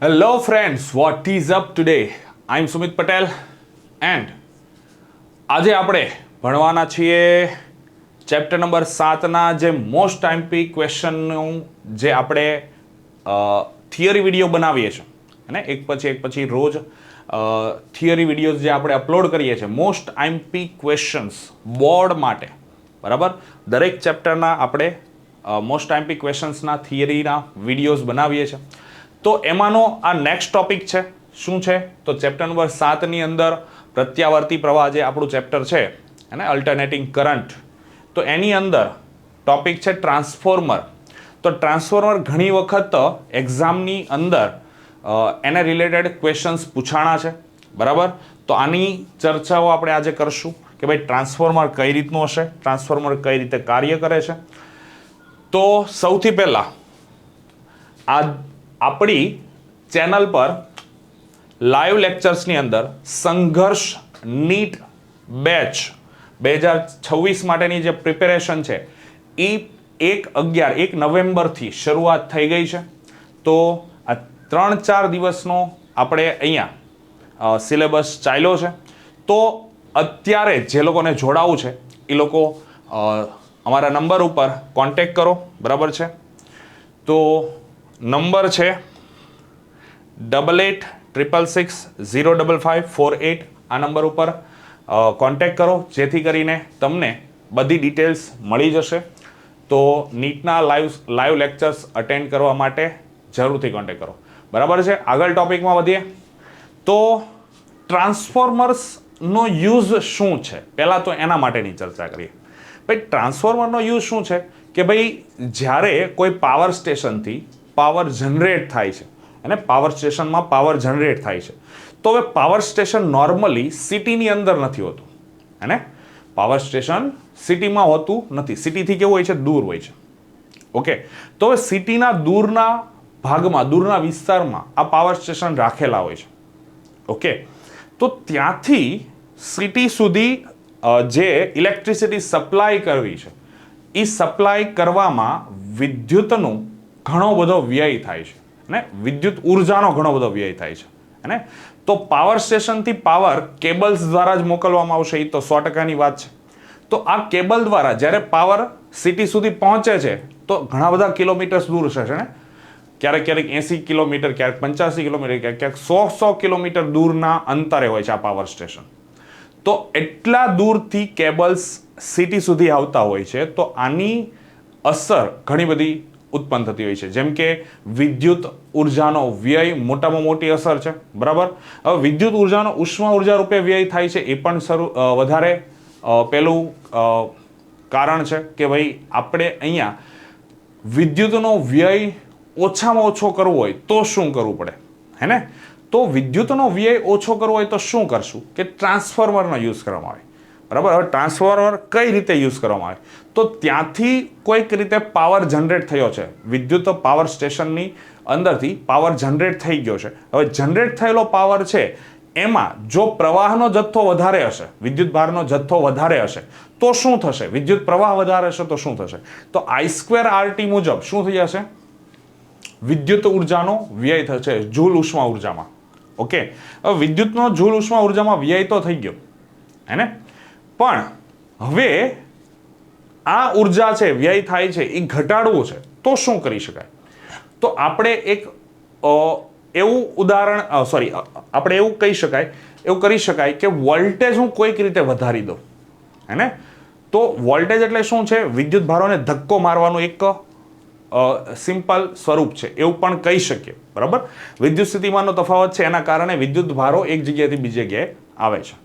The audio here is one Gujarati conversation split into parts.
Hello friends, what is up today? I'm Sumit Patel and આજે આપણે ભણવાના છીએ ચેપ્ટર નંબર 7ના જે મોસ્ટ આઈએમપી ક્વેશ્ચનનું જે આપણે થિયરી વિડીયો બનાવીએ છીએ અને એક પછી રોજ થિયરી વિડીયોઝ જે આપણે અપલોડ કરીએ છીએ મોસ્ટ આઈએમપી ક્વેશ્ચન્સ બોર્ડ માટે, બરાબર. દરેક ચેપ્ટરના આપણે મોસ્ટ આઈએમપી ક્વેશ્ચન્સના થિયરીના વિડીયોઝ બનાવીએ છીએ. તો એમાંનો આ નેક્સ્ટ ટોપિક છે. શું છે? તો ચેપ્ટર નંબર 7ની અંદર પ્રત્યાવર્તી પ્રવાહ જે આપણું ચેપ્ટર છે અને અલ્ટરનેટિંગ કરંટ, તો એની અંદર ટોપિક છે ટ્રાન્સફોર્મર. તો ટ્રાન્સફોર્મર ઘણી વખત એક્ઝામની અંદર એને રિલેટેડ ક્વેશ્ચન્સ પૂછાણા છે, બરાબર. તો આની ચર્ચાઓ આપણે આજે કરશું કે ભાઈ ટ્રાન્સફોર્મર કઈ રીતનું હશે, ટ્રાન્સફોર્મર કઈ રીતે કાર્ય કરે છે. તો સૌથી પહેલાં આપણી ચેનલ પર લાઈવ લેક્ચર્સની અંદર સંઘર્ષ નીટ બેચ 2026 માટેની જે પ્રિપેરેશન છે એ 1 નવેમ્બરથી શરૂઆત થઈ ગઈ છે. તો આ 3-4 દિવસનો આપણે અહીંયા સિલેબસ ચાલ્યો છે. તો અત્યારે જે લોકોને જોડાવું છે એ લોકો અમારા નંબર ઉપર કોન્ટેક્ટ કરો, બરાબર છે. તો નંબર છે 8866605548. આ નંબર ઉપર કોન્ટેક્ટ કરો જેથી કરીને તમને બધી ડિટેલ્સ મળી જશે. તો નીટના લાઈવ લેક્ચર્સ અટેન્ડ કરવા માટે જરૂરથી કોન્ટેક્ટ કરો, બરાબર છે. આગળ ટોપિકમાં વધીએ તો ટ્રાન્સફોર્મર્સનો યુઝ શું છે, પહેલાં તો એના માટેની ચર્ચા કરીએ. ભાઈ ટ્રાન્સફોર્મરનો યુઝ શું છે કે ભાઈ જ્યારે કોઈ પાવર સ્ટેશનથી પાવર જનરેટ થાય છે અને પાવર સ્ટેશનમાં પાવર જનરેટ થાય છે, તો હવે પાવર સ્ટેશન નોર્મલી સિટીની અંદર નથી હોતું, અને પાવર સ્ટેશન સિટીમાં હોતું નથી. સિટીથી કેવું હોય છે? દૂર હોય છે. ઓકે, તો હવે સિટીના દૂરના ભાગમાં, દૂરના વિસ્તારમાં આ પાવર સ્ટેશન રાખેલા હોય છે. ઓકે, તો ત્યાંથી સિટી સુધી જે ઇલેક્ટ્રિસિટી સપ્લાય કરવી છે એ સપ્લાય કરવામાં વિદ્યુતનું ઘણો બધો વ્યય થાય છે અને વિદ્યુત ઉર્જાનો ઘણો બધો વ્યય થાય છે. અને તો પાવર સ્ટેશનથી પાવર કેબલ્સ દ્વારા જ મોકલવામાં આવશે, એ તો 100%ની વાત છે. તો આ કેબલ દ્વારા જ્યારે પાવર સિટી સુધી પહોંચે છે તો ઘણા બધા કિલોમીટર્સ દૂર છે ને, ક્યારેક 80 કિલોમીટર, ક્યારેક 85 કિલોમીટર, ક્યારેક 100 કિલોમીટર દૂરના અંતરે હોય છે આ પાવર સ્ટેશન. તો એટલા દૂરથી કેબલ્સ સિટી સુધી આવતા હોય છે. તો આની અસર ઘણી બધી ઉત્પન્ન થતી હોય છે, જેમ કે વિદ્યુત ઉર્જાનો વ્યય મોટામાં મોટી અસર છે, બરાબર. હવે વિદ્યુત ઉર્જાનો ઉષ્મા ઉર્જા રૂપે વ્યય થાય છે, એ પણ વધારે પેલું કારણ છે કે ભાઈ આપણે અહીંયા વિદ્યુતનો વ્યય ઓછામાં ઓછો કરવો હોય તો શું કરવું પડે, હે ને? તો વિદ્યુતનો વ્યય ઓછો કરવો હોય તો શું કરશું કે ટ્રાન્સફોર્મરનો યુઝ કરવામાં આવે, બરાબર. હવે ટ્રાન્સફોર્મર કઈ રીતે યુઝ કરવામાં આવે? તો ત્યાંથી કોઈક રીતે પાવર જનરેટ થયો છે, વિદ્યુત પાવર સ્ટેશનની અંદરથી પાવર જનરેટ થઈ ગયો છે. હવે જનરેટ થયેલો પાવર છે એમાં જો પ્રવાહનો જથ્થો વધારે હશે, વિદ્યુત ભારનો જથ્થો વધારે હશે તો શું થશે? વિદ્યુત પ્રવાહ વધારે હશે તો શું થશે? તો I2RT મુજબ શું થઈ જશે? વિદ્યુત ઉર્જાનો વ્યય થશે જૂલ ઉષ્મા ઉર્જામાં. ઓકે, હવે વિદ્યુતનો જૂલ ઉષ્મા ઉર્જામાં વ્યય તો થઈ ગયો, હે ને? પણ હવે આ ઉર્જા છે, વ્યય થાય છે, એ ઘટાડવું છે તો શું કરી શકાય? તો આપણે એક એવું ઉદાહરણ આપણે એવું કહી શકાય, એવું કરી શકાય કે વોલ્ટેજ હું કોઈક રીતે વધારી દઉં, હે ને? તો વોલ્ટેજ એટલે શું છે? વિદ્યુત ભારોને ધક્કો મારવાનું એક સિમ્પલ સ્વરૂપ છે, એવું પણ કહી શકીએ, બરાબર. વિદ્યુત સ્થિતિમાનનો તફાવત છે, એના કારણે વિદ્યુત ભારો એક જગ્યાએથી બીજી જગ્યાએ આવે છે.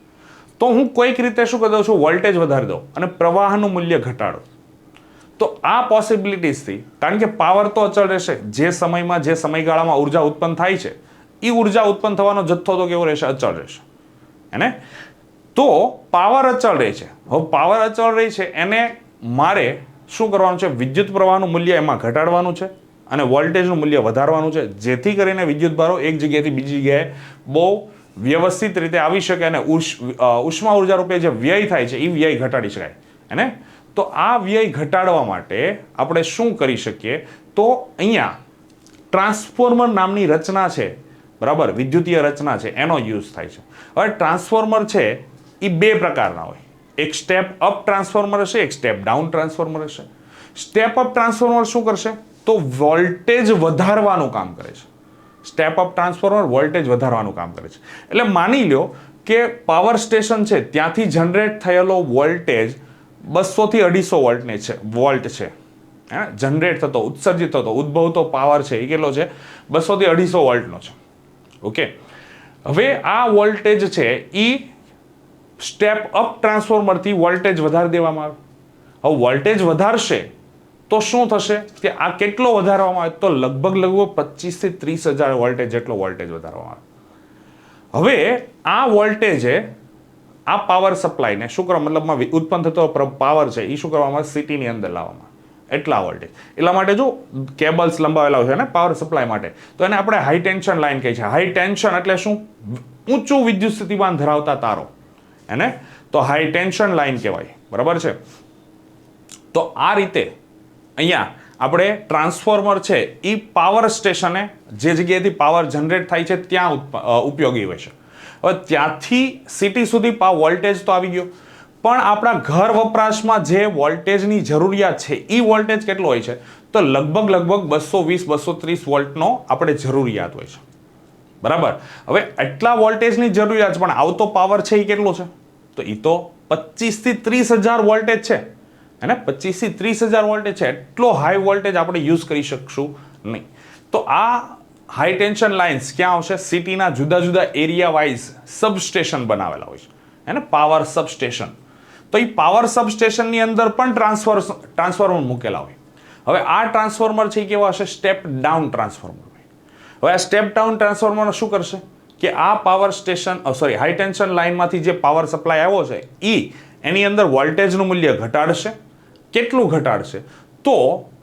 તો હું કોઈક રીતે શું કરી દઉં છું? વોલ્ટેજ વધારી દઉં અને પ્રવાહનું મૂલ્ય ઘટાડો. તો આ પોસિબિલિટીઝથી, કારણ કે પાવર તો અચળ રહેશે, જે સમયમાં જે સમયગાળામાં ઉર્જા ઉત્પન્ન થાય છે એ ઉર્જા ઉત્પન્ન થવાનો જથ્થો તો કેવો રહેશે? અચળ રહેશે, હે? તો પાવર અચળ રહે છે. હવે પાવર અચળ રહી છે એને મારે શું કરવાનું છે? વિદ્યુત પ્રવાહનું મૂલ્ય એમાં ઘટાડવાનું છે અને વોલ્ટેજનું મૂલ્ય વધારવાનું છે, જેથી કરીને વિદ્યુત ભારો એક જગ્યાએથી બીજી જગ્યાએ બહુ વ્યવસ્થિત રીતે આવી શકે અને ઉષ્મા ઉર્જા રૂપે જે વ્યય થાય છે એ વ્યય ઘટાડી શકાય, હે ને? તો આ વ્યય ઘટાડવા માટે આપણે શું કરી શકીએ? તો અહીંયા ટ્રાન્સફોર્મર નામની રચના છે બરાબર, વિદ્યુતીય રચના છે એનો યુઝ થાય છે. હવે ટ્રાન્સફોર્મર છે એ બે પ્રકારના હોય, એક સ્ટેપ અપ ટ્રાન્સફોર્મર હશે, એક સ્ટેપ ડાઉન ટ્રાન્સફોર્મર હશે. સ્ટેપ અપ ટ્રાન્સફોર્મર શું કરશે? તો વોલ્ટેજ વધારવાનું કામ કરે છે. સ્ટેપ અપ ટ્રાન્સફોર્મર વોલ્ટેજ વધારવાનું કામ કરે છે. એટલે માની લો કે પાવર સ્ટેશન છે ત્યાંથી જનરેટ થયેલો વોલ્ટેજ 200 થી 250 વોલ્ટ છે. જનરેટ થતો, ઉત્સર્જિત થતો, ઉદ્ભવતો પાવર છે એ કેટલો છે? 200 થી 250 વોલ્ટનો છે. ઓકે, હવે આ વોલ્ટેજ છે એ સ્ટેપ અપ ટ્રાન્સફોર્મરથી વોલ્ટેજ વધારી દેવામાં આવે. હવે વોલ્ટેજ વધારશે તો શું થશે કે આ કેટલો વધારવામાં આવે? તો લગભગ 25 થી 30 હજાર વોલ્ટેજ જેટલો વોલ્ટેજ વધારવામાં આવે. હવે આ વોલ્ટેજે આ પાવર સપ્લાયને શું કરવા, મતલબમાં ઉત્પન્ન થતો પાવર છે એ શું કરવામાં આવે? સિટીની અંદર લાવવામાં એટલા વોલ્ટેજ. એટલા માટે જો કેબલ્સ લંબાવેલા છે ને પાવર સપ્લાય માટે, તો એને આપણે હાઈ ટેન્શન લાઈન કહે છે. હાઈ ટેન્શન એટલે શું? ઊંચું વિદ્યુત સ્થિતિમાન ધરાવતા તારો, એને તો હાઈ ટેન્શન લાઈન કહેવાય. બરાબર છે. તો આ રીતે અહીંયા આપણે ટ્રાન્સફોર્મર છે એ પાવર સ્ટેશને જે જગ્યાએથી પાવર જનરેટ થાય છે ત્યાં ઉપયોગી હોય છે. હવે ત્યાંથી સિટી સુધી વોલ્ટેજ તો આવી ગયો, પણ આપણા ઘર વપરાશમાં જે વોલ્ટેજની જરૂરિયાત છે એ વોલ્ટેજ કેટલો હોય છે? તો લગભગ 220 230 વોલ્ટનો આપણે જરૂરિયાત હોય છે. બરાબર. હવે એટલા વોલ્ટેજની જરૂરિયાત, પણ આવતો પાવર છે એ કેટલો છે? તો એ તો 25 થી 30 હજાર વોલ્ટેજ છે. એને 25 થી 30 હજાર વોલ્ટેજ છે. એટલો હાઈ વોલ્ટેજ આપણે યુઝ કરી શકશું નહીં. તો આ હાઈ ટેન્શન લાઇન્સ ક્યાં આવશે? સિટીના જુદા જુદા એરિયા વાઇઝ સબસ્ટેશન બનાવેલા હોય છે, એને પાવર સબસ્ટેશન. તો એ પાવર સબસ્ટેશનની અંદર પણ ટ્રાન્સફોર્મર મૂકેલા હોય. હવે આ ટ્રાન્સફોર્મર છે એ કેવા હશે? સ્ટેપ ડાઉન ટ્રાન્સફોર્મર હોય. હવે આ સ્ટેપ ડાઉન ટ્રાન્સફોર્મર શું કરશે કે આ પાવર સ્ટેશન હાઈ ટેન્શન લાઇનમાંથી જે પાવર સપ્લાય આવ્યો છે એની અંદર વોલ્ટેજનું મૂલ્ય ઘટાડશે. કેટલું ઘટાડશે? તો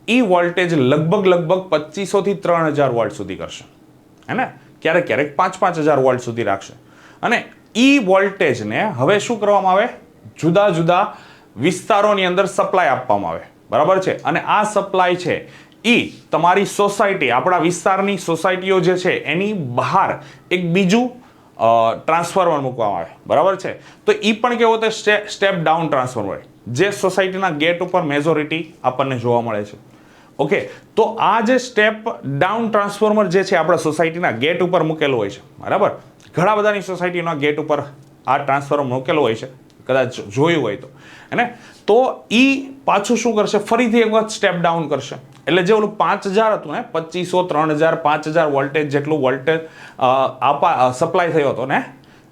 એ વોલ્ટેજ લગભગ 2500 થી 3000 વોલ્ટ સુધી કરશે, હે ને? ક્યારેક ક્યારેક 5-5000 વોલ્ટ સુધી રાખશે. અને એ વોલ્ટેજને હવે શું કરવામાં આવે? જુદા જુદા વિસ્તારોની અંદર સપ્લાય આપવામાં આવે. બરાબર છે. અને આ સપ્લાય છે એ તમારી સોસાયટી, આપણા વિસ્તારની સોસાયટીઓ જે છે એની બહાર એક બીજું ટ્રાન્સફોર્મર મૂકવામાં આવે. બરાબર છે. તો એ પણ કેવો તો સ્ટેપ ડાઉન ટ્રાન્સફોર્મર, જે સોસાયટીના ગેટ ઉપર મેજોરિટી આપણને જોવા મળે છે. ઓકે, તો આ જે સ્ટેપ ડાઉન ટ્રાન્સફોર્મર જે છે આપણા સોસાયટીના ગેટ ઉપર મૂકેલું હોય છે. બરાબર. ઘણા બધાની સોસાયટીના ગેટ ઉપર આ ટ્રાન્સફોર્મર મૂકેલું હોય છે, કદાચ જોયું હોય તો. અને તો એ પાછું શું કરશે? ફરીથી એક વખત સ્ટેપ ડાઉન કરશે. એટલે જે ઓલું 5000 હતું ને, 2500 3000 5000 વોલ્ટેજ જેટલું વોલ્ટેજ સપ્લાય થયો હતો ને,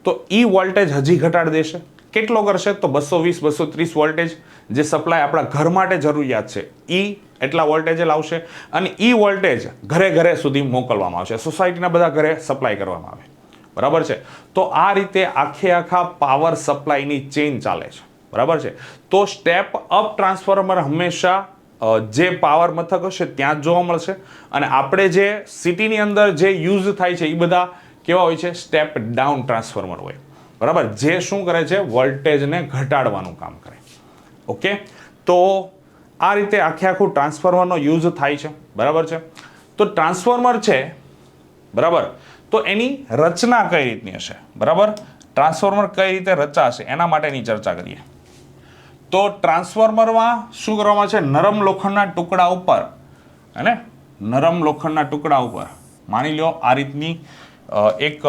તો એ વોલ્ટેજ હજી ઘટાડી દેશે. કેટલો કરશે? તો 220 230 વોલ્ટેજ જે સપ્લાય આપણા ઘર માટે જરૂરિયાત છે એ એટલા વોલ્ટેજ લાવશે. અને એ વોલ્ટેજ ઘરે ઘરે સુધી મોકલવામાં આવશે, સોસાયટીના બધા ઘરે સપ્લાય કરવામાં આવે. બરાબર છે. તો આ રીતે આખા પાવર સપ્લાયની ચેઇન ચાલે છે. બરાબર છે. તો સ્ટેપ અપ ટ્રાન્સફોર્મર હંમેશા જે પાવર મથક હશે ત્યાં જ જોવા મળશે. અને આપણે જે સિટીની અંદર જે યુઝ થાય છે એ બધા કેવા હોય છે? સ્ટેપ ડાઉન ટ્રાન્સફોર્મર હોય. બરાબર. જે શું કરે છે? વોલ્ટેજને ઘટાડવાનું કામ કરે. ઓકે, તો આ રીતે આખું ટ્રાન્સફોર્મરનો યુઝ થાય છે. બરાબર છે. તો ટ્રાન્સફોર્મર છે, બરાબર, તો એની રચના કઈ રીતની હશે? બરાબર. ટ્રાન્સફોર્મર કઈ રીતે રચાશે એના માટેની ચર્ચા કરીએ. તો ટ્રાન્સફોર્મરમાં શું કરવામાં છે? નરમ લોખંડના ટુકડા ઉપર, અને નરમ લોખંડના ટુકડા ઉપર માની લો આ રીતની એક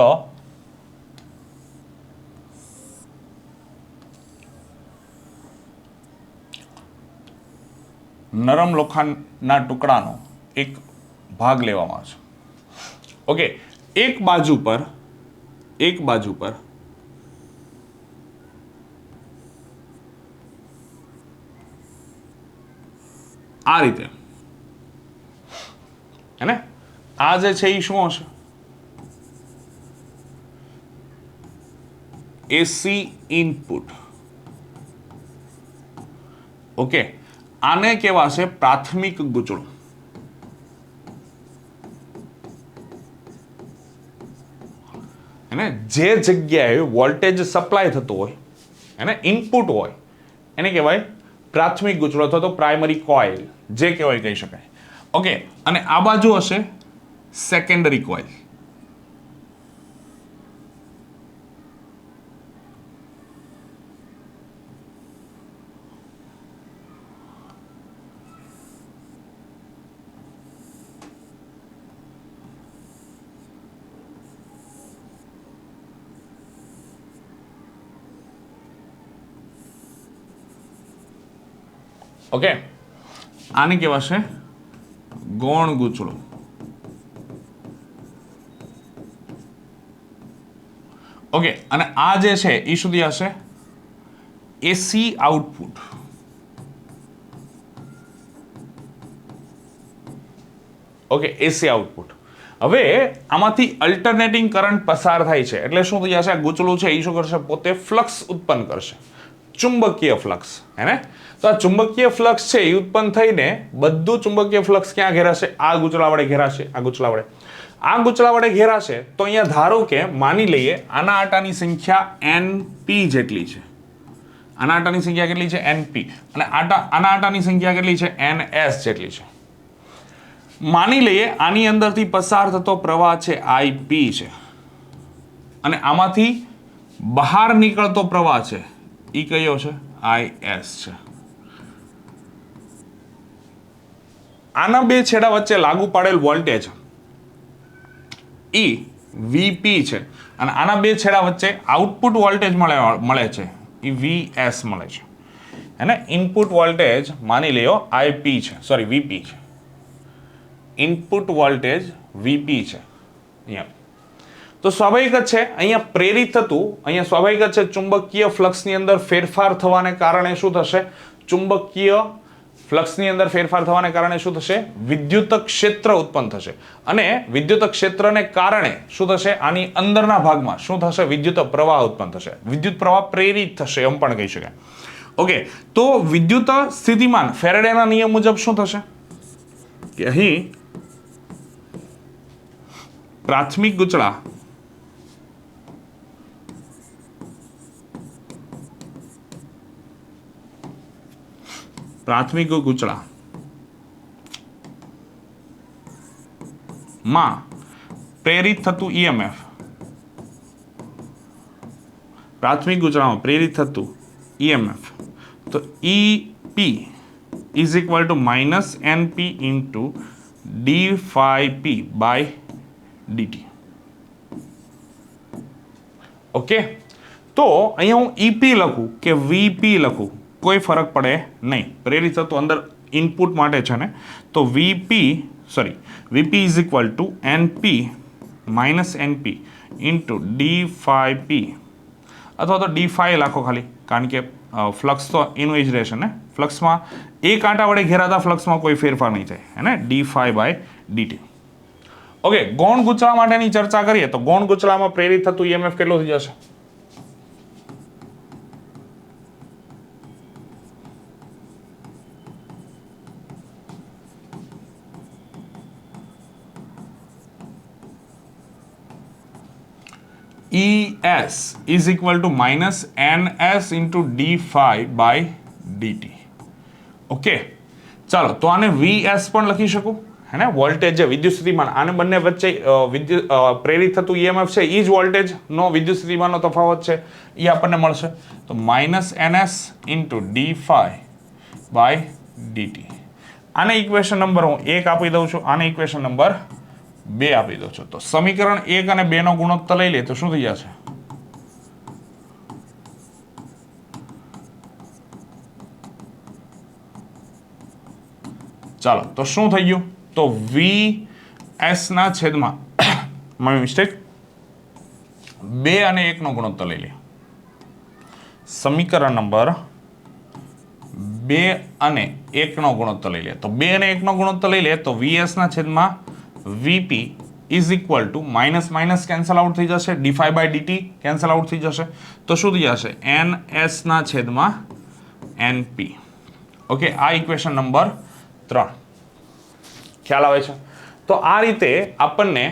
નરમ લોખંડના ટુકડાનો એક ભાગ લેવામાં આવશે. ઓકે, એક બાજુ પર આ રીતે, હે ને? આ જે છે એ શું હશે? એસી ઇનપુટ. ઓકે, આને કહેવાશે પ્રાથમિક ગૂંચળું. એને જે જગ્યાએ વોલ્ટેજ સપ્લાય થતો હોય, એને ઇનપુટ હોય, એને કહેવાય પ્રાથમિક ગૂંચળો અથવા તો પ્રાઇમરી કોઇલ, જે કહેવાય કહી શકાય. ઓકે, અને આ બાજુ હશે સેકન્ડરી કોઇલ. ઓકે, આને કહેવાશે ગૌણ ગૂંચળું. ઓકે, અને આ જે છે એ સુધી હશે એસી આઉટપુટ. ઓકે, એસી આઉટપુટ. હવે આમાંથી અલ્ટરનેટિંગ કરંટ પસાર થાય છે એટલે શું થઈ જશે? આ ગૂંચળું છે એ શું કરશે? પોતે ફ્લક્સ ઉત્પન્ન કરશે, ચુંબકીય ફ્લક્સ, હે ને? તો આ ચુંબકીય ફ્લક્સ છે એ ઉત્પન્ન થઈને બધું ચુંબકીય ફ્લક્સ ક્યાં ઘેરાશે? આ ગૂંચળા વડે ઘેરાશે. આ ગૂંચળા વડે ઘેરાશે. તો અહીંયા ધારો કે માની લઈએ આના આટાની સંખ્યા NP જેટલી છે. આના આટાની સંખ્યા કેટલી છે? NP. અને આના આટાની સંખ્યા કેટલી છે? NS જેટલી છે. માની લઈએ આની અંદરથી પસાર થતો પ્રવાહ છે IP છે, અને આમાંથી બહાર નીકળતો પ્રવાહ છે એ કયો છે? IS છે. આના બે છેડા વચ્ચે લાગુ પાડેલ વોલ્ટેજ VP છે, અને આના બે છેડા વચ્ચે આઉટપુટ વોલ્ટેજ મળે છે એ VS મળે છે. અને ઇનપુટ વોલ્ટેજ માની લ્યો IP છે, સોરી VP છે. ઇનપુટ વોલ્ટેજ VP છે અહીંયા. તો સ્વાભાવિક જ છે અહીંયા પ્રેરિત થતું, અહીંયા સ્વાભાવિક જ છે ચુંબકીય ફ્લક્સની અંદર ફેરફાર થવાને કારણે શું થશે? ચુંબકીય ફ્લક્સની અંદર ફેરફાર થવાને કારણે શું થશે? વિદ્યુત ક્ષેત્ર ઉત્પન્ન થશે. અને વિદ્યુત ક્ષેત્રને કારણે શું થશે? આની અંદરના ભાગમાં શું થશે? વિદ્યુત પ્રવાહ ઉત્પન્ન થશે. વિદ્યુત પ્રવાહ પ્રેરિત થશે એમ પણ કહી શકાય. ઓકે, તો વિદ્યુત સ્થિતિમાન ફેરેડેના નિયમ મુજબ શું થશે? કે અહીં પ્રાથમિક ગૂંચળા માં પ્રેરિત થતું EMF, પ્રાથમિક ગૂંચળામાં પ્રેરિત થતું EMF, તો EP is equal to -NP into d∅p/dt. Okay, તો અહીંયા હું EP લખું કે VP લખું કોઈ ફરક પડે નહીં. પ્રેરિત થતું અંદર ઇનપુટ માટે છે ને, તો VP is equal to NP -NP into d∅p, અથવા તો d∅ લખો ખાલી, કારણ કે ફ્લક્સ તો એનું જ રહેશે ને. ફ્લક્સમાં એક આંટા વડે ઘેરાતા ફ્લક્સમાં કોઈ ફેરફાર નહીં થાય, હે ને? d∅/dt. ઓકે, ગૌણ ગૂંચળા માટેની ચર્ચા કરીએ તો ગૌણ ગૂંચળામાં પ્રેરિત થતું EMF કેટલું થઈ જશે? ES is equal to -NS into d∅/dt. Okay, ચાલો તો આને VS પણ લખી શકું, હે ને? વોલ્ટેજ જે વિદ્યુત સ્થિતિમાન, આને બંને વચ્ચે પ્રેરિત થતું EMF છે એ જ વોલ્ટેજનો વિદ્યુત સ્થિતિમાનનો તફાવત છે એ આપણને મળશે. તો -NS into d∅/dt. આને ઇક્વેશન નંબર હું 1 આપી દઉં છું, આને ઇક્વેશન નંબર 2 આપી દઉં છું. તો સમીકરણ 1 અને 2 નો ગુણોત્તર લઈ લે તો શું થઈ જશે? ચાલો, તો શું થઈ ગયું? તો VS ના છેદમાં મારી મિસ્ટેક 2 અને 1 નો ગુણોત્તર લઈ લે. સમીકરણ નંબર 2 અને 1 નો ગુણોત્તર લઈ લે. તો 2 અને 1 નો ગુણોત્તર લઈ લે તો VS ના છેદમાં VP is equal to minus cancel out થઈ જશે, d∅/dt કેન્સલ આઉટ થઈ જશે. તો શું થઈ જશે? NS ના છેદમાં NP. ઓકે, આ ઇક્વેશન નંબર 3. ખ્યાલ આવે છે? તો આ રીતે આપણને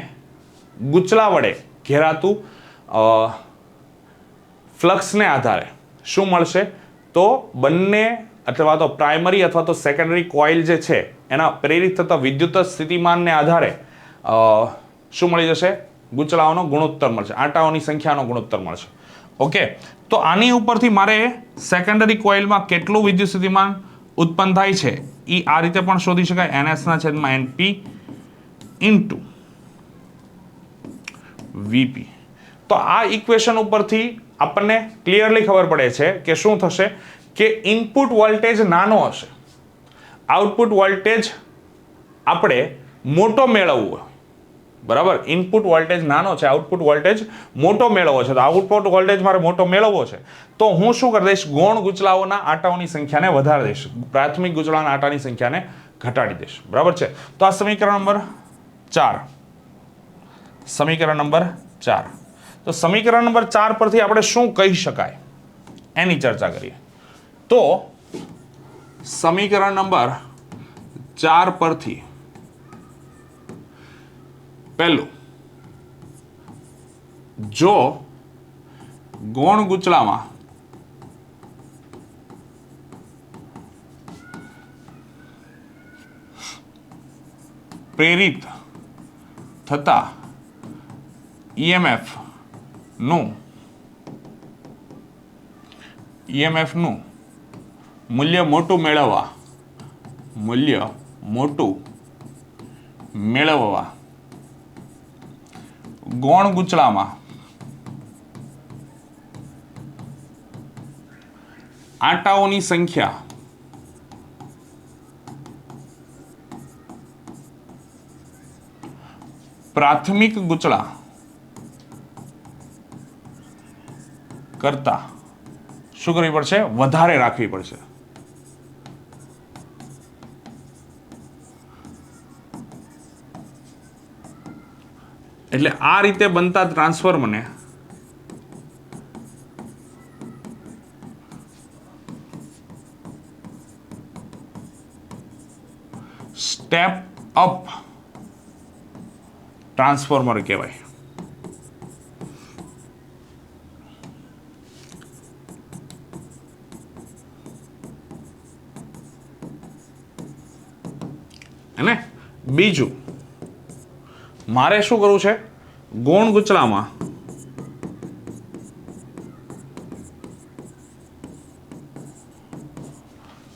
ગૂંચળા વડે ઘેરાતું ફ્લક્સને આધારે શું મળશે? તો બંને અથવા તો પ્રાઇમરી અથવા તો સેકન્ડરી કોઇલ જે છે એના પ્રેરિત થતા વિદ્યુત સ્થિતિમાનને આધારે શું મળી જશે? ગૂંચળાઓનો ગુણોત્તર મળશે, આંટાઓની સંખ્યાનો ગુણોત્તર મળશે. ઓકે, તો આની ઉપરથી મારે સેકન્ડરી કોઇલમાં કેટલું વિદ્યુત સ્થિતિમાન ઉત્પન્ન થાય છે એ આ રીતે પણ શોધી શકાય. NS ના છેદમાં NP ઇન્ટુ VP. તો આ ઇક્વેશન ઉપરથી આપણને ક્લિયરલી ખબર પડે છે કે શું થશે? કે ઇનપુટ વોલ્ટેજ નાનો હશે, આઉટપુટ વોલ્ટેજ આપણે મોટો મેળવવો, બરાબર, ઇનપુટ વોલ્ટેજ નાનો છે, આઉટપુટ વોલ્ટેજ મોટો મેળવવો છે, તો આઉટપુટ વોલ્ટેજ મારે મોટો મેળવવો છે, તો હું શું કરી દઈશ, ગૌણ ગૂંચળાઓના આટાઓની સંખ્યાને વધારી દઈશ, પ્રાથમિક ગૂંચળાના આટાની સંખ્યાને ઘટાડી દઈશ, બરાબર છે. તો આ સમીકરણ નંબર 4, સમીકરણ નંબર 4. તો સમીકરણ નંબર 4 પરથી આપણે શું કહી શકાય એની ચર્ચા કરીએ. તો સમીકરણ નંબર 4 પરથી પહેલું, જો ગૌણ ગૂંચળામાં પ્રેરિત થતા ઈએમએફ નું મૂલ્ય મોટું મેળવવા ગૌણ ગૂંચળામાં આટાઓની સંખ્યા પ્રાથમિક ગૂંચળા કરતા શું કરવી પડશે, વધારે રાખવી પડશે. એટલે આ રીતે બનતા ટ્રાન્સફોર્મરને સ્ટેપ અપ ટ્રાન્સફોર્મર કહેવાય. અને બીજું, મારે શું કરવું છે, ગૌણ ગૂંચળામાં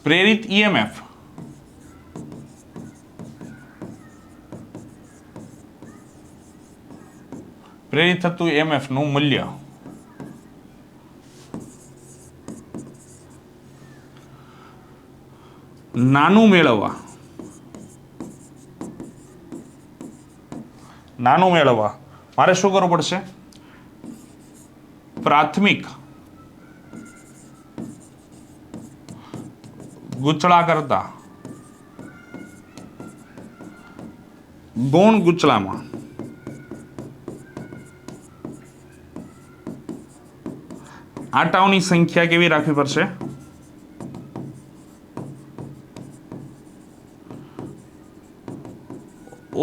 પ્રેરિત ઈએમએફ પ્રેરિત થતું ઈએમએફ નું મૂલ્ય નાનું મેળવવા મારે શું કરવું પડશે, પ્રાથમિક ગૂંચળા કરતા ગૌણ ગૂંચળામાં આટાઓની સંખ્યા કેવી રાખવી પડશે,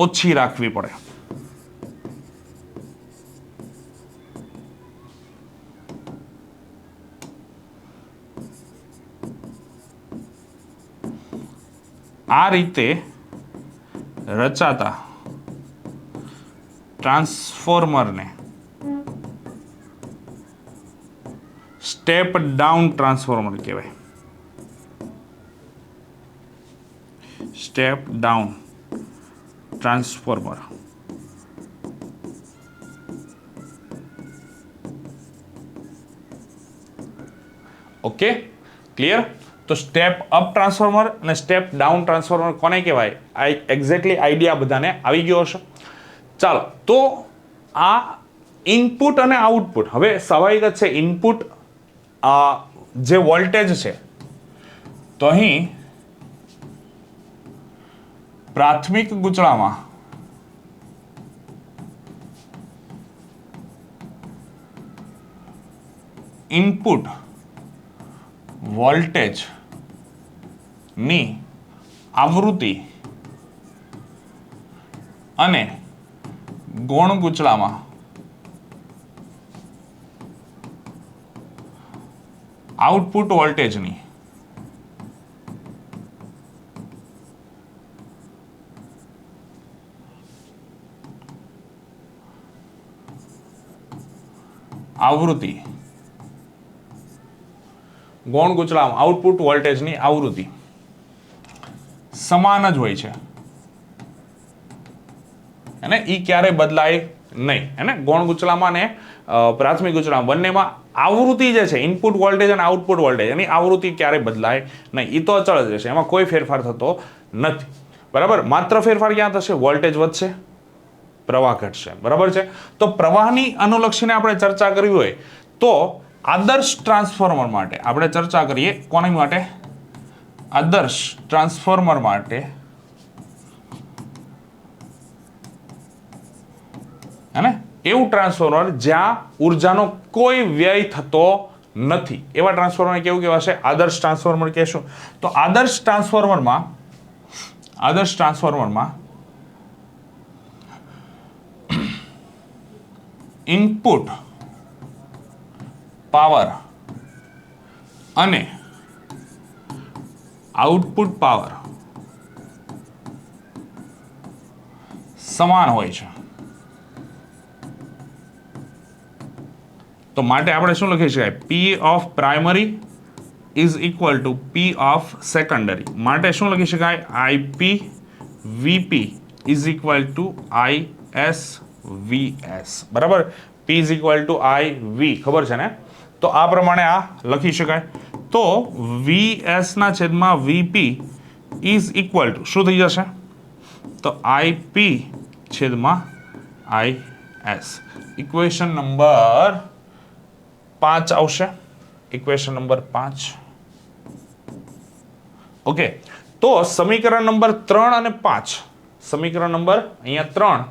ઓછી રાખવી પડે. આ રીતે રચાતા ટ્રાન્સફોર્મરને સ્ટેપ ડાઉન ટ્રાન્સફોર્મર કહેવાય. Step down transformer. Okay, clear? તો સ્ટેપ અપ ટ્રાન્સફોર્મર અને સ્ટેપ ડાઉન ટ્રાન્સફોર્મર કોને કહેવાય, આ એક્ઝેક્ટલી આઈડિયા બધાને આવી ગયો હશે. ચાલો, તો આ ઇનપુટ અને આઉટપુટ, હવે સ્વાભાવિક જ છે, ઇનપુટ જે વોલ્ટેજ છે, તો અહીં પ્રાથમિક ગૂંચળામાં ઇનપુટ વોલ્ટેજ ની આવૃત્તિ અને ગૌણ ગૂંચળામાં આઉટપુટ વોલ્ટેજની આવૃત્તિ, ગૌણ ગૂંચળામાં આઉટપુટ વોલ્ટેજની આવૃત્તિ સમાન જ હોય છે, અને એ ક્યારે બદલાય નહીં, હે ને. ગૌણ ગુચલામાં ને પ્રાથમિક ગુચલામાં બંનેમાં આવૃત્તિ જે છે, ઇનપુટ વોલ્ટેજ અને આઉટપુટ વોલ્ટેજ, એની આવૃત્તિ ક્યારેય બદલાય નહીં, એ તો અચળ જ રહેશે, એમાં કોઈ ફેરફાર થતો નથી. બરાબર. માત્ર ફેરફાર ક્યાં થશે? વોલ્ટેજ વધશે, પ્રવાહ ઘટશે. બરાબર છે. તો પ્રવાહની અનુલક્ષીને આપણે ચર્ચા કરવી હોય તો આદર્શ ટ્રાન્સફોર્મર માટે આપણે ચર્ચા કરીએ. કોની માટે? આદર્શ ટ્રાન્સફોર્મર માટે, હે ને, એવું ટ્રાન્સફોર્મર જ્યાં ઉર્જાનો કોઈ વ્યય થતો નથી, એવા ટ્રાન્સફોર્મર કેવું કહેવાશે? આદર્શ ટ્રાન્સફોર્મર કહેશું. તો આદર્શ ટ્રાન્સફોર્મરમાં ઇનપુટ પાવર અને આઉટપુટ પાવર સમાન હોય છે. તો માટે આપણે શું લખી શકાય? P of primary is equal to P of secondary. માટે શું લખી શકાય? IP VP is equal to IS VS. બરાબર. P is equal to IV, ખબર છે ને? તો આ પ્રમાણે આ લખી શકાય. તો VS ના છેદમાં VP ઇઝ ઇક્વલ ટુ શું થઈ જશે? તો IP છેદમાં IS. ઇક્વેશન નંબર 5 આવશે. Equation number 5. ઓકે. તો સમીકરણ નંબર 3 અને 5, સમીકરણ નંબર અહીંયા 3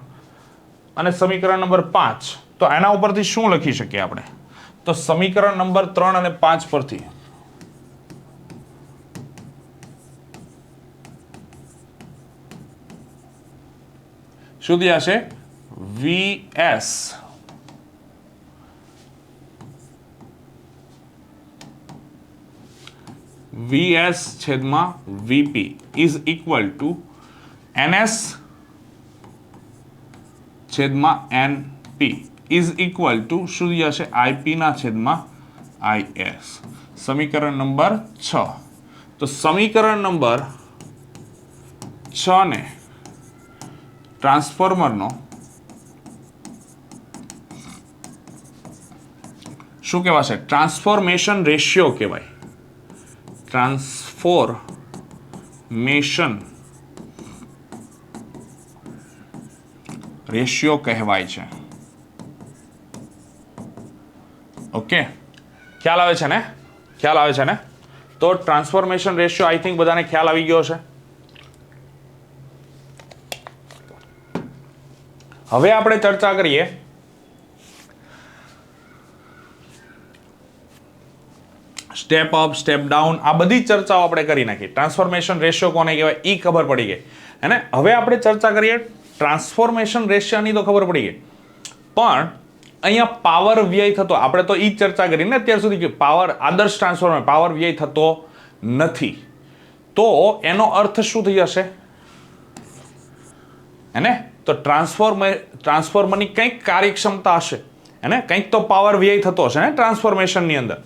અને સમીકરણ નંબર 5, તો એના ઉપરથી શું લખી શકીએ આપણે? તો સમીકરણ નંબર 3 અને 5 પરથી શું થશે? VS છેદમાં VP is equal to NS છેદમાં NP ઇઝ ઇક્વલ ટુ શું થશે? IP ના છેદમાં IS. સમીકરણ નંબર 6. તો સમીકરણ નંબર 6 ને ટ્રાન્સફોર્મરનો શું કહેવાશે? ટ્રાન્સફોર્મેશન રેશિયો કહેવાય. ટ્રાન્સફોર્મેશન રેશિયો કહેવાય છે. ઓકે. ખ્યાલ આવે છે ને? ખ્યાલ આવે છે ને? તો ટ્રાન્સફોર્મેશન રેશિયો આઈ થિંક બધાને ખ્યાલ આવી ગયો છે. હવે આપણે ચર્ચા કરીએ સ્ટેપ અપ, સ્ટેપ ડાઉન, આ બધી ચર્ચાઓ આપણે કરી નાખી. ટ્રાન્સફોર્મેશન રેશિયો કોને કહેવાય એ ખબર પડી ગઈ, હે ને? હવે આપણે ચર્ચા કરીએ ટ્રાન્સફોર્મેશન રેશિયોની, તો ખબર પડી ગઈ, પણ અહીંયા પાવર વ્યય થતો, આપણે તો એ જ ચર્ચા કરી ને અત્યાર સુધી કે પાવર, આદર્શ ટ્રાન્સફોર્મર પાવર વ્યય થતો નથી. તો એનો અર્થ શું થઈ જશે? હે ને? તો ટ્રાન્સફોર્મરની કંઈક કાર્યક્ષમતા હશે, હે ને? કંઈક તો પાવર વ્યય થતો હશે ને ટ્રાન્સફોર્મેશનની અંદર.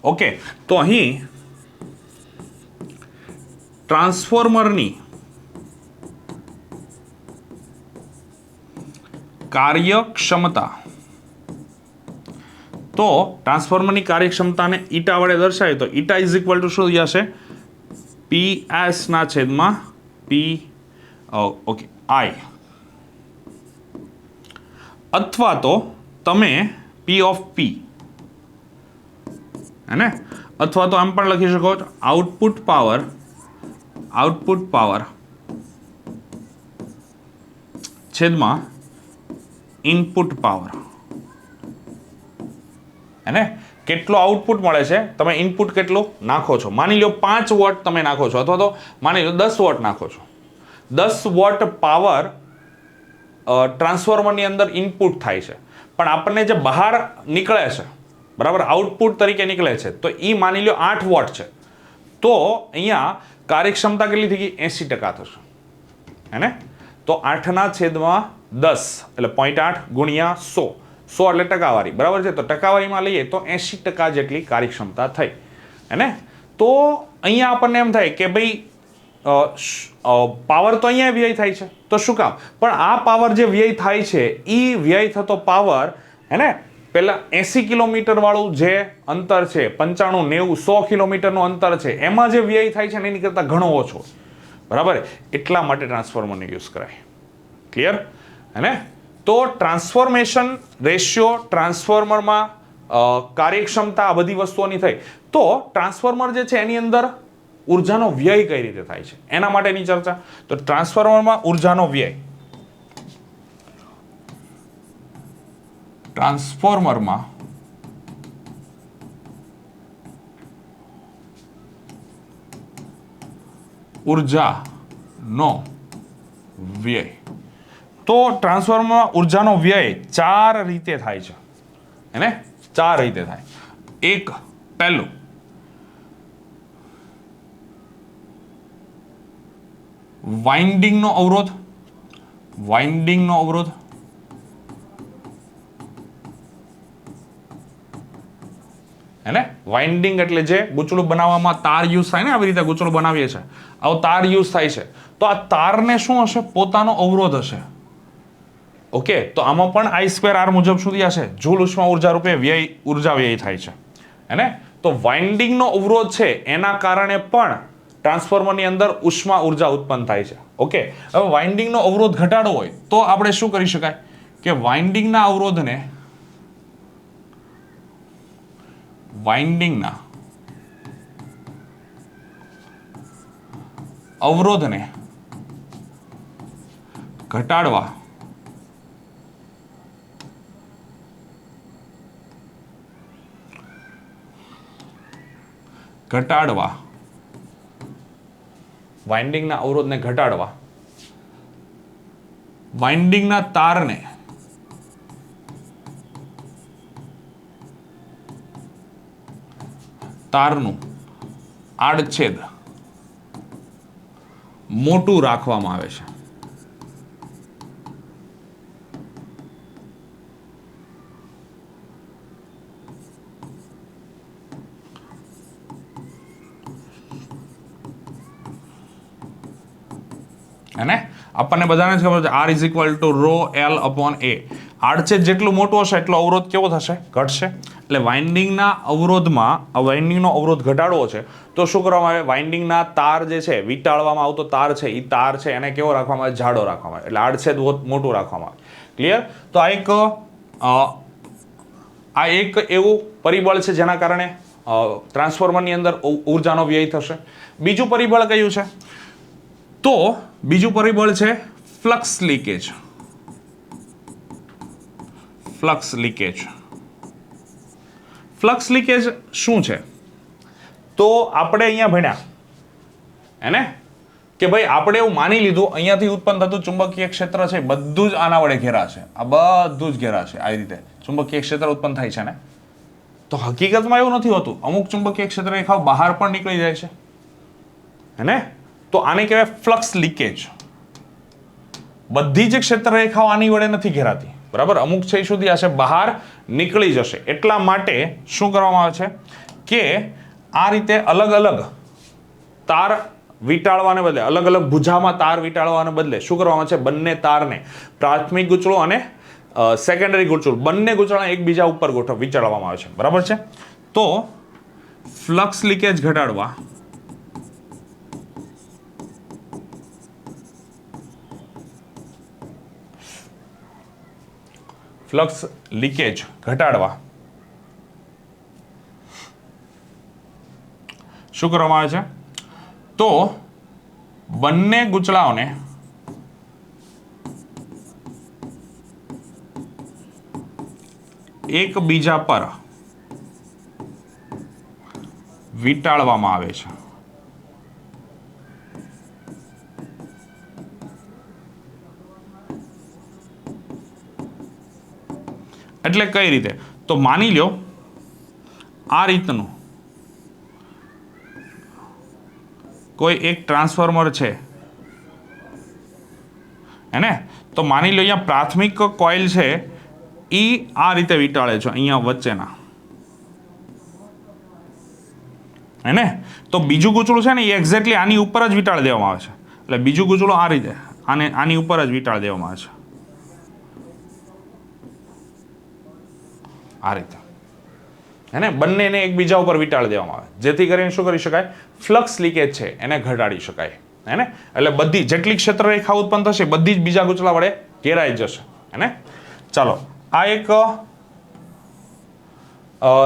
ઓકે. તો અહીં ટ્રાન્સફોર્મરની કાર્યક્ષમતા, તો ટ્રાન્સફોર્મરની કાર્યક્ષમતાને ઈટા વડે દર્શાવીએ તો ઈટા ઇઝ ઇક્વલ ટુ શું થશે? PS ના છેદમાં P ઓકે I, અથવા તો તમે P ઓફ P, હે ને? અથવા તો આમ પણ લખી શકો છો આઉટપુટ પાવર છેદમાં ઇનપુટ પાવર, હે ને? કેટલો આઉટપુટ મળે છે, તમે ઇનપુટ કેટલું નાખો છો. માની લો 5 વોટ તમે નાખો છો, અથવા તો માની લો 10 વોટ નાખો છો. 10 વોટ પાવર ટ્રાન્સફોર્મરની અંદર ઇનપુટ થાય છે, પણ આપણને જે બહાર નીકળે છે, બરાબર, આઉટપુટ તરીકે નીકળે છે, તો એ માની લો 8 વોટ છે. તો અહીંયા કાર્યક્ષમતા કેટલી થઈ ગઈ? 80% થશે, હે ને? તો 8 ના છેદમાં 10 એટલે 0.8 ગુણ્યા 100, 100 એટલે ટકાવારી, બરાબર છે? તો ટકાવારીમાં લઈએ તો 80% જેટલી કાર્યક્ષમતા થઈ, હે ને? તો અહીંયા આપણને એમ થાય કે ભાઈ પાવર તો અહીંયા વ્યય થાય છે, તો શું કામ? પણ આ પાવર જે વ્યય થાય છે એ વ્યય થતો પાવર હે ને પેલા 80 કિલોમીટર વાળું જે અંતર છે, 95, 90, 100 કિલોમીટરનું અંતર છે, એમાં જે વ્યય થાય છે ને એની કરતાં ઘણો ઓછો, બરાબર? એટલા માટે ટ્રાન્સફોર્મરનો યુઝ કરાય. ક્લિયર? હે? તો ટ્રાન્સફોર્મેશન રેશિયો, ટ્રાન્સફોર્મરમાં કાર્યક્ષમતા, આ બધી વસ્તુઓની થઈ. તો ટ્રાન્સફોર્મર જે છે એની અંદર ઉર્જાનો વ્યય કઈ રીતે થાય છે એના માટેની ચર્ચા. તો ટ્રાન્સફોર્મરમાં ઉર્જાનો વ્યય, ટ્રાન્સફોર્મરમાં ઉર્જાનો વ્યય. તો ટ્રાન્સફોર્મરમાં ઉર્જાનો વ્યય 4 રીતે થાય છે, એને 4 રીતે થાય. એક, પહેલું વાઇન્ડિંગનો અવરોધ. વાઇન્ડિંગનો અવરોધ હે, વાઇન્ડિંગ એટલે જે ગૂંચળું બનાવવામાં તાર યુઝ થાય ને, આવી રીતે ગૂંચળું બનાવીએ છીએ, આવો તાર યુઝ થાય છે. તો આ તારને શું હશે? પોતાનો અવરોધ હશે. ઓકે, તો આમાં પણ I²R મુજબ સુધી હશે, જૂલ ઉષ્મા ઉર્જા રૂપે ઉર્જા વ્યય થાય છે, હે ને? તો વાઇન્ડિંગનો અવરોધ છે એના કારણે પણ ટ્રાન્સફોર્મરની અંદર ઉષ્મા ઉર્જા ઉત્પન્ન થાય છે. ઓકે, હવે વાઇન્ડિંગનો અવરોધ ઘટાડવો હોય તો આપણે શું કરી શકાય કે વાઇન્ડિંગના અવરોધને ઘટાડવા વાઇન્ડિંગના અવરોધને ઘટાડવા વાઇન્ડિંગના તારનું આડછેદ મોટું રાખવામાં આવે છે. અને આપણને બધાને જ ખબર છે R = ρ L/A. આડછેદ જેટલું મોટું હશે એટલો અવરોધ કેવો થશે? ઘટશે. એટલે વાઇન્ડિંગના અવરોધમાં વાઇન્ડિંગનો અવરોધ ઘટાડવો છે તો શું કરવામાં આવે? વાઇન્ડિંગના તાર જે છે, વીંટાળવામાં આવતો તાર છે, એ તાર છે એને કેવો રાખવામાં આવે? જાડો રાખવામાં આવે. એટલે આડછેદ મોટું રાખવામાં આવે. ક્લિયર? તો આ એક એવું પરિબળ છે જેના કારણે ટ્રાન્સફોર્મરની અંદર ઉર્જાનો વ્યય થશે. બીજું પરિબળ કયું છે? તો બીજું પરિબળ છે ફ્લક્સ લીકેજ. ફ્લક્સ લીકેજ શું છે? તો આપણે અહીંયા ભણ્યા હેને કે ભાઈ આપણે એવું માની લીધું અહીંયાથી ઉત્પન્ન થતું ચુંબકીય ક્ષેત્ર છે બધું જ આના વડે ઘેરાશે, આ બધું જ ઘેરાશે. આવી રીતે ચુંબકીય ક્ષેત્ર ઉત્પન્ન થાય છે ને, તો હકીકતમાં એવું નથી હોતું. અમુક ચુંબકીય ક્ષેત્ર રેખાઓ બહાર પણ નીકળી જાય છે, હેને? તો આને કહેવાય ફ્લક્સ લીકેજ. બધી જ ક્ષેત્ર રેખાઓ આની વડે નથી ઘેરાતી, બરાબર? અમુક છે સુધી હશે બહાર નીકળી જશે. એટલા માટે શું કરવામાં આવે છે કે આ રીતે અલગ અલગ તાર વીંટાળવાને બદલે, અલગ અલગ ભુજામાં તાર વીંટાળવાને બદલે શું કરવામાં આવે છે? બંને તારને, પ્રાથમિક ગૂંચળું અને સેકન્ડરી ગૂંચળું, બંને ગૂંચળાને એકબીજા ઉપર વીંટાળવામાં આવે છે, બરાબર છે? તો ફ્લક્સ લીકેજ ઘટાડવા શું કરવામાં આવે છે? તો બંને ગૂંચળાઓને એકબીજા પર વીંટાળવામાં આવે છે. એટલે કઈ રીતે? તો માની લો આ રીતનું કોઈ એક ટ્રાન્સફોર્મર છે, હેને? તો માની લો અહીંયા પ્રાથમિક કોઇલ છે એ આ રીતે વીંટાળે છે અહીંયા વચ્ચેના, હે ને? તો બીજું ગૂંચળું છે ને એ એક્ઝેક્ટલી આની ઉપર જ વીંટાળી દેવામાં આવે છે. એટલે બીજું ગૂંચળું આ રીતે આની ઉપર જ વીંટાળી દેવામાં આવે છે, આ રીતે, હે ને? બંનેને એકબીજા ઉપર વીંટાળી દેવામાં આવે, જેથી કરીને શું કરી શકાય? ફ્લક્સ લીકેજ છે એને ઘટાડી શકાય, હે ને? એટલે બધી જેટલી ક્ષેત્ર રેખા ઉત્પન્ન થશે બધી જ બીજા ગૂંચળા વડે ઘેરાઈ જશે, હે ને? ચાલો, આ એક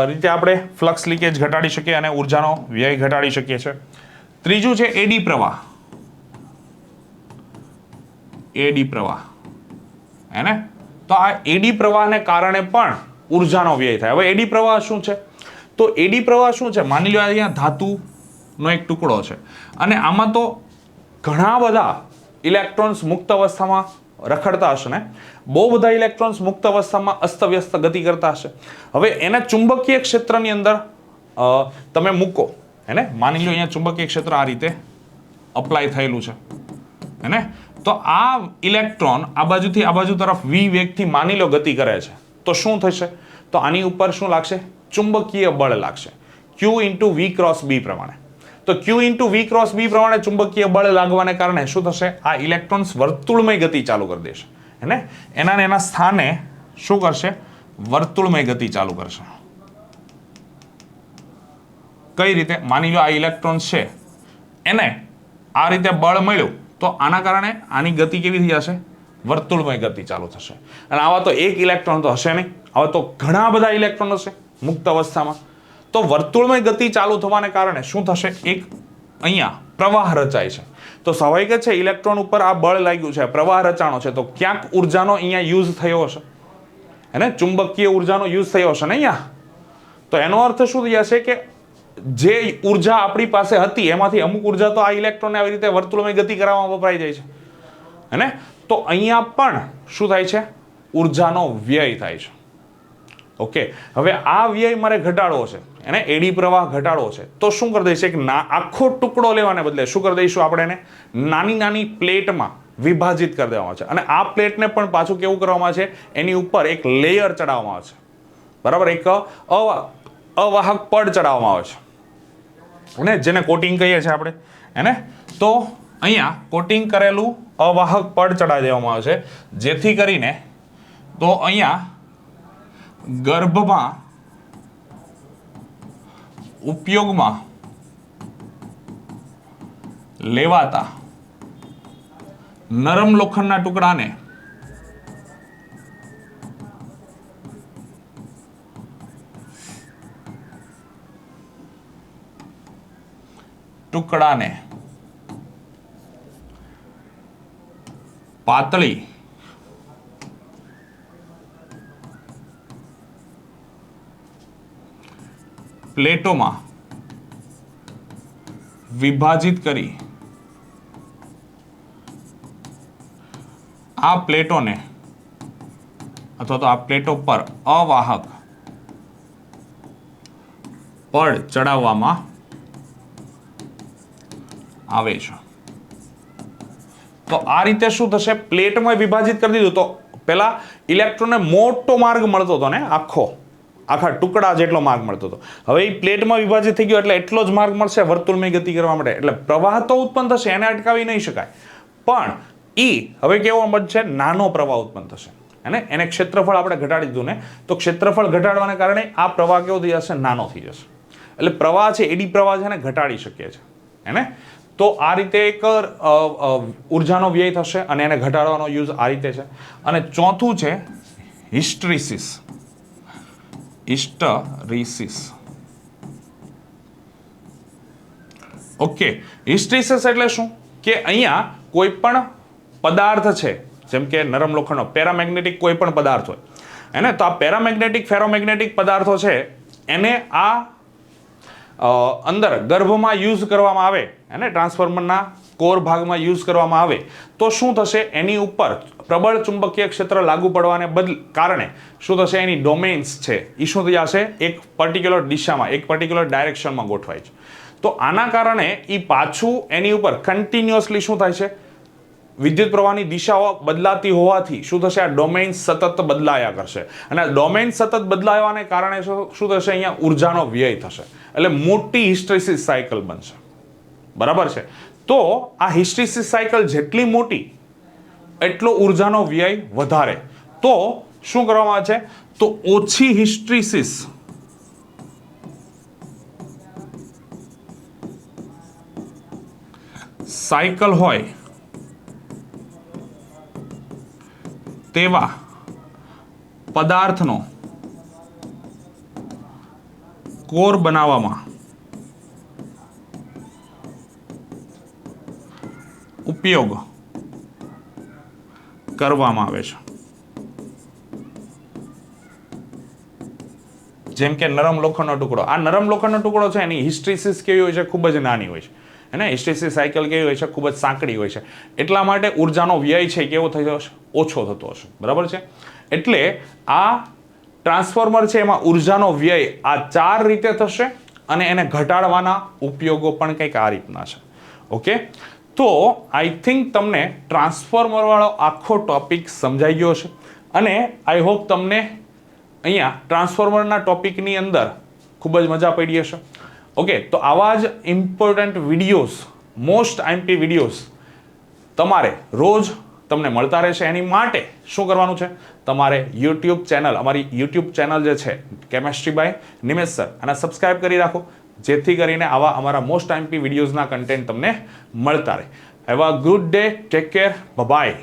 રીતે આપણે ફ્લક્સ લીકેજ ઘટાડી શકીએ અને ઉર્જાનો વ્યય ઘટાડી શકીએ છીએ. ત્રીજું છે એડી પ્રવાહ. એડી પ્રવાહ, હે ને? તો આ એડી પ્રવાહને કારણે પણ ઉર્જાનો વ્યય થાય. હવે એડી પ્રવાહ શું છે? તો એડી પ્રવાહ શું છે? માની લો અહીંયા ધાતુનો એક ટુકડો છે અને આમાં તો ઘણા બધા ઇલેક્ટ્રોન્સ મુક્ત અવસ્થામાં રખડતા હશે ને, બહુ બધા ઇલેક્ટ્રોન્સ મુક્ત અવસ્થામાં અસ્તવ્યસ્ત ગતિ કરતા હશે. હવે એને ચુંબકીય ક્ષેત્રની અંદર તમે મૂકો, હે ને? માની લો અહીંયા ચુંબકીય ક્ષેત્ર આ રીતે અપ્લાય થયેલું છે, હે ને? તો આ ઇલેક્ટ્રોન આ બાજુથી આ બાજુ તરફ v વેગથી માની લો ગતિ કરે છે, તો શું થશે? તો આની ઉપર શું લાગશે? ચુંબકીય બળ લાગશે, Q × V × B પ્રમાણે. તો Q × V × B પ્રમાણે ચુંબકીય બળ લાગવાને કારણે શું થશે? આ ઇલેક્ટ્રોન્સ વર્તુળમય ગતિ ચાલુ કરી દેશે, હે ને? એના સ્થાને શું કરશે? વર્તુળમય ગતિ ચાલુ કરશે. કઈ રીતે? માની લો આ ઇલેક્ટ્રોન્સ છે, એને આ રીતે બળ મળ્યું, તો આના કારણે આની ગતિ કેવી થઈ જશે? વર્તુળમય ગતિ ચાલુ થશે. અને આવા તો એક ઇલેક્ટ્રોન તો હશે નહીં, આવા તો ઘણા બધા ઇલેક્ટ્રોન હશે મુક્ત અવસ્થામાં. તો વર્તુળમય ગતિ ચાલુ થવાને કારણે શું થશે? એક અહીંયા પ્રવાહ રચાય છે. તો સ્વાભાવિક જ છે ઇલેક્ટ્રોન ઉપર આ બળ લાગ્યું છે, પ્રવાહ રચાણો છે, તો ક્યાંક ઉર્જાનો અહીંયા યુઝ થયો હશે, હે ને? ચુંબકીય ઉર્જાનો યુઝ થયો હશે ને અહીંયા. તો એનો અર્થ શું થઈ જશે કે જે ઉર્જા આપણી પાસે હતી એમાંથી અમુક ઉર્જા તો આ ઇલેક્ટ્રોનને આવી રીતે વર્તુળમય ગતિ કરાવવામાં વપરાઈ જાય છે, હે ને? તો અહીંયા પણ શું થાય છે? ઉર્જાનો વ્યય થાય છે. ઓકે, હવે આ વ્યય મારે ઘટાડવો છે, એને એડી પ્રવાહ ઘટાડવો છે, તો શું કરી દઈશું? એક આખો ટુકડો લેવાને બદલે શું કરી દઈશું? આપણે એને નાની નાની પ્લેટમાં વિભાજિત કરી દેવામાં છે. અને આ પ્લેટને પણ પાછું કેવું કરવામાં છે? એની ઉપર એક લેયર ચડાવવામાં આવે છે, બરાબર? એક અવાહક પડ ચડાવવામાં આવે છે, અને જેને કોટિંગ કહીએ છીએ આપણે, એને? તો અહીંયા કોટિંગ કરેલું અવાહક પડ ચડાવી દેવામાં આવે છે, જેથી કરીને તો અહીંયા ગર્ભમાં ઉપયોગમાં લેવાતા નરમ લોખંડના ટુકડાને પાતળી પ્લેટોમાં વિભાજિત કરી આ પ્લેટોને અથવા તો આ પ્લેટો પર અવાહક પડ ચડાવવામાં આવે છે. તો આ રીતે શું થશે? પ્લેટમાં વિભાજિત કરી દીધું તો પેલા ઇલેક્ટ્રોનને મોટો માર્ગ મળતો હતો ને, આખા ટુકડા જેટલો માર્ગ મળતો હતો. હવે એ પ્લેટમાં વિભાજિત થઈ ગયો એટલે એટલો જ માર્ગ મળશે વર્તુળમય ગતિ કરવા માટે. એટલે પ્રવાહ તો ઉત્પન્ન થશે, એને અટકાવી નહીં શકાય, પણ હવે કેવો બનશે? નાનો પ્રવાહ ઉત્પન્ન થશે, અને એને ક્ષેત્રફળ આપણે ઘટાડી દીધું ને, તો ક્ષેત્રફળ ઘટાડવાને કારણે આ પ્રવાહ કેવો થઈ જશે? નાનો થઈ જશે. એટલે પ્રવાહ છે, એડી પ્રવાહ છે, એને ઘટાડી શકીએ છીએ, હે ને? તો આ રીતે એક ઉર્જાનો વ્યય થશે અને એને ઘટાડવાનો યુઝ આ રીતે છે. અને ચોથું છે હિસ્ટ્રીસિસ. ઓકે, હિસ્ટ્રીસિસ એટલે શું? કે અહીંયા કોઈ પણ પદાર્થ છે, જેમ કે નરમ લોખંડનો પેરામેગ્નેટિક કોઈ પણ પદાર્થ હોય, હે ને? તો આ પેરામેગ્નેટિક ફેરોમેગ્નેટિક પદાર્થો છે એને આ અંદર ગર્ભમાં યુઝ કરવામાં આવે, હે ને? ટ્રાન્સફોર્મરના કોર ભાગમાં યુઝ કરવામાં આવે તો શું થશે? એની ઉપર પ્રબળ ચુંબકીય ક્ષેત્ર લાગુ પડવાને કારણે શું થશે? એની ડોમેન્સ છે એ શું થઈ જશે? એક પર્ટિક્યુલર દિશામાં, એક પર્ટિક્યુલર ડાયરેક્શનમાં ગોઠવાય છે. તો આના કારણે એ પાછું એની ઉપર કન્ટિન્યુઅસલી શું થાય છે? વિદ્યુત પ્રવાહની દિશાઓ બદલાતી હોવાથી શું થશે? આ ડોમેન્સ સતત બદલાયા કરશે, અને ડોમેન્સ સતત બદલાવાને કારણે શું થશે? અહીંયા ઉર્જાનો વ્યય થશે. એટલે મોટી હિસ્ટ્રેસિસ સાયકલ બનશે, બરાબર છે. તો આ હિસ્ટ્રેસિસ સાયકલ જેટલી મોટી એટલો ઉર્જાનો વ્યય વધારે. તો શું કરવામાં આવે છે, તો ઓછી હિસ્ટ્રેસિસ સાયકલ હોય તેવા પદાર્થનો કોર બનાવવામાં ઉપયોગ કરવામાં આવે છે. જેમ કે નરમ લોખંડનો ટુકડો. આ નરમ લોખંડનો ટુકડો છે એની હિસ્ટ્રેસિસ કેવી હોય છે, ખૂબ જ નાની હોય છે. અને હિસ્ટ્રેસિસ સાયકલ કેવી હોય છે, ખૂબ જ સાંકડી હોય છે. એટલા માટે ઉર્જાનો વ્યય છે કેવો થયો હશે, ઓછો થતો હશે, બરાબર છે. એટલે આ ટ્રાન્સફોર્મર છે એમાં ઉર્જાનો વ્યય આ 4 રીતે થશે અને એને ઘટાડવાના ઉપયોગો પણ કંઈક આ રીતના છે. ઓકે, તો આઈ થિંક તમને ટ્રાન્સફોર્મર વાળો આખો ટોપિક સમજાઈ ગયો હશે અને આઈ હોપ તમને અહીંયા ટ્રાન્સફોર્મરના ટોપિકની અંદર ખૂબ જ મજા પડી હશે. ઓકે, તો આવા જ important videos, most IMP videos તમારે રોજ તમને મળતા રહેશે. એની માટે શું કરવાનું છે, તમારે યુટ્યુબ ચેનલ, અમારી યુટ્યુબ ચેનલ જે છે કેમેસ્ટ્રી બાય નિમેશ સર, અને સબસ્ક્રાઇબ કરી રાખો, જેથી કરીને આવા અમારા મોસ્ટ આઈએમપી વિડીયોઝના કન્ટેન્ટ તમને મળતા રહે. Have a good day, take care, by.